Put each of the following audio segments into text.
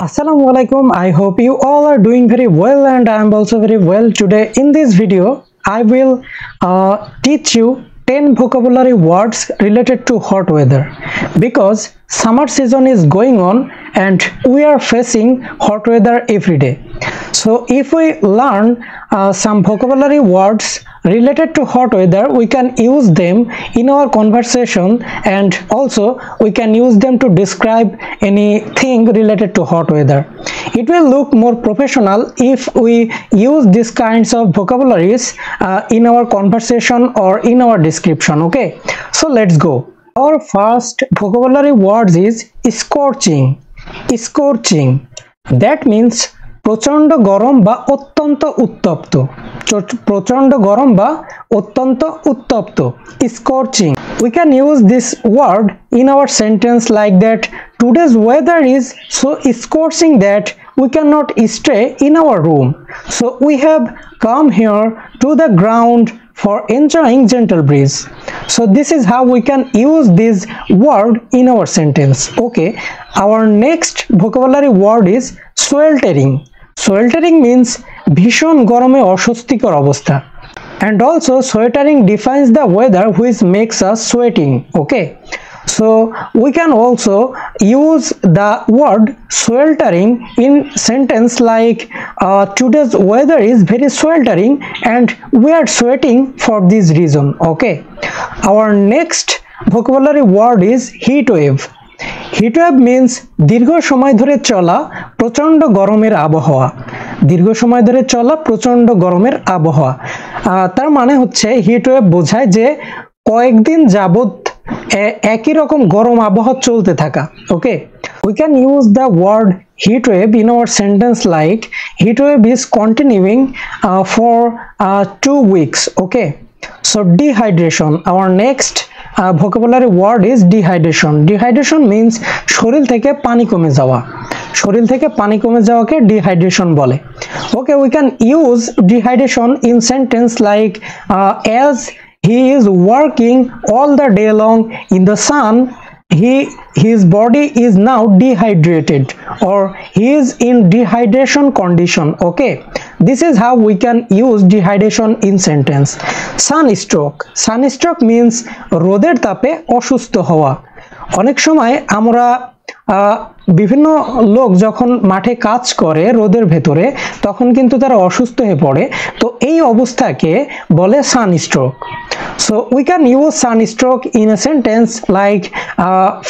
Assalamu alaikum. I hope you all are doing very well and I am also very well. Today in this video I will teach you 10 vocabulary words related to hot weather because summer season is going on and we are facing hot weather every day. So if we learn some vocabulary words related to hot weather, we can use them in our conversation and also we can use them to describe anything related to hot weather. It will look more professional if we use these kinds of vocabularies in our conversation or in our description. Okay, so let's go. Our first vocabulary word is scorching. Scorching, that means প্রচন্ড গরম বা অত্যন্ত উত্তপ্ত প্রচন্ড গরম বা অত্যন্ত উত্তপ্ত scorching. We can use this word in our sentence like that. Today's weather is so scorching that we cannot stay in our room, so we have come here to the ground for enjoying gentle breeze. So this is how we can use this word in our sentence. Okay, our next vocabulary word is sweltering. Sweltering means ভীষণ গরমে অস্বস্তিকর অবস্থা, and also sweltering defines the weather which makes us sweating. Okay, so we can also use the word sweltering in sentence like today's weather is very sweltering and we are sweating for this reason. Okay, our next vocabulary word is heat wave. Heat wave means দীর্ঘ সময় ধরে চলা প্রচন্ড গরমের আবহাওয়া। দীর্ঘ সময় ধরে চলা প্রচন্ড গরমের আবহাওয়া, তার মানে হচ্ছে হিট ওয়েভ বোঝায় যে কয়েকদিন যাবত একই রকম গরম আবহাওয়া চলতে থাকা। ওকে, we can use the word heat wave in our sentence like heat wave is continuing for 2 weeks. Okay, so dehydration, our next vocabulary word is dehydration. Dehydration means শরীর থেকে পানি কমে যাওয়া। শরীর থেকে পানি কমে যাওয়াকে dehydration বলে। Okay, we can use dehydration in sentence like as he is working all the day long in the sun, his body is now dehydrated or he is in dehydration condition. Okay, this is how we can use dehydration in sentence. Sunstroke. Sunstroke means রোদের তাপে অসুস্থ হওয়া। অনেক সময় আমরা বিভিন্ন লোক যখন মাঠে কাজ করে রোদের ভেতরে তখন কিন্তু তারা অসুস্থ হয়ে পড়ে, তো এই অবস্থাকে বলে sunstroke. So we can use sunstroke in a sentence like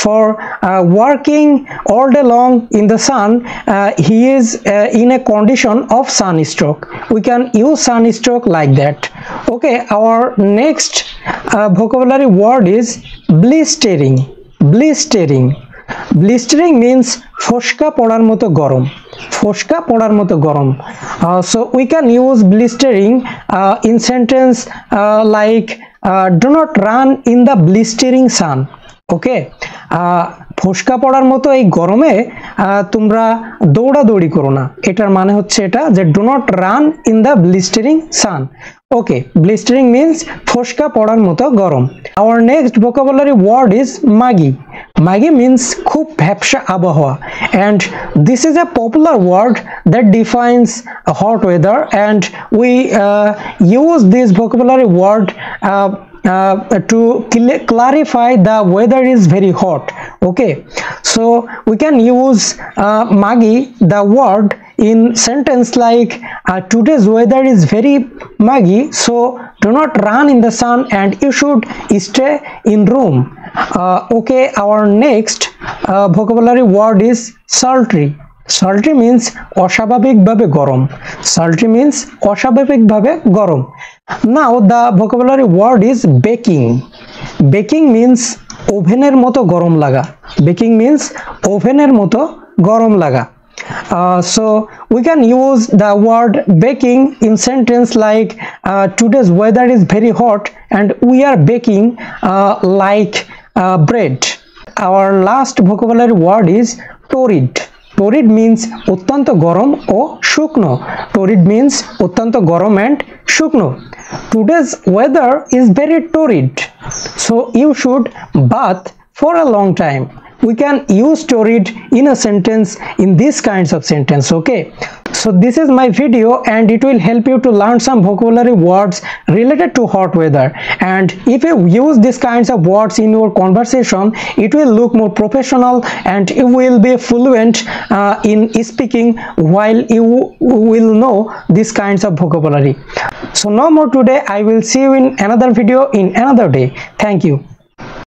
for working all day long in the sun, he is in a condition of sunstroke. We can use sunstroke like that. Okay, our next vocabulary word is blistering. Blistering. Blistering means ফোসকা পড়ার মতো গরম। ফোসকা পড়ার মতো গরম। So we can use blistering in sentence like do not run in the blistering sun. Okay, ফোসকা পড়ার মতো এই গরমে তোমরা দৌড়াদৌড়ি করো না, এটার মানে হচ্ছে এটা যে do not run in the blistering sun. Okay, blistering means ফোসকা পড়ার মতো গরম। Our next vocabulary word is muggy. Muggy means খুব ভ্যাপসা আবহাওয়া, and this is a popular word that defines hot weather, and we use this vocabulary word to clarify the weather is very hot. Okay, so we can use muggy, the word, in sentence like today's weather is very muggy, so do not run in the sun and you should stay in room. Okay, our next vocabulary word is sultry. Sultry means অস্বাভাবিকভাবে গরম। Sultry means অস্বাভাবিকভাবে গরম। Now the vocabulary word is baking. Baking means ওভেনের মতো গরম লাগা। Baking means ওভেনের মতো গরম লাগা। So we can use the word baking in sentence like today's weather is very hot and we are baking like bread. Our last vocabulary word is torrid. Torrid means অত্যন্ত গরম ও শুকনো। Torrid means অত্যন্ত গরম and শুকনো। Today's weather is very torrid, so you should bath for a long time. we can use to read in a sentence in these kinds of sentence. Okay, so this is my video and it will help you to learn some vocabulary words related to hot weather, and if you use these kinds of words in your conversation, it will look more professional and you will be fluent in speaking while you will know these kinds of vocabulary. So no more today. I will see you in another video in another day. Thank you.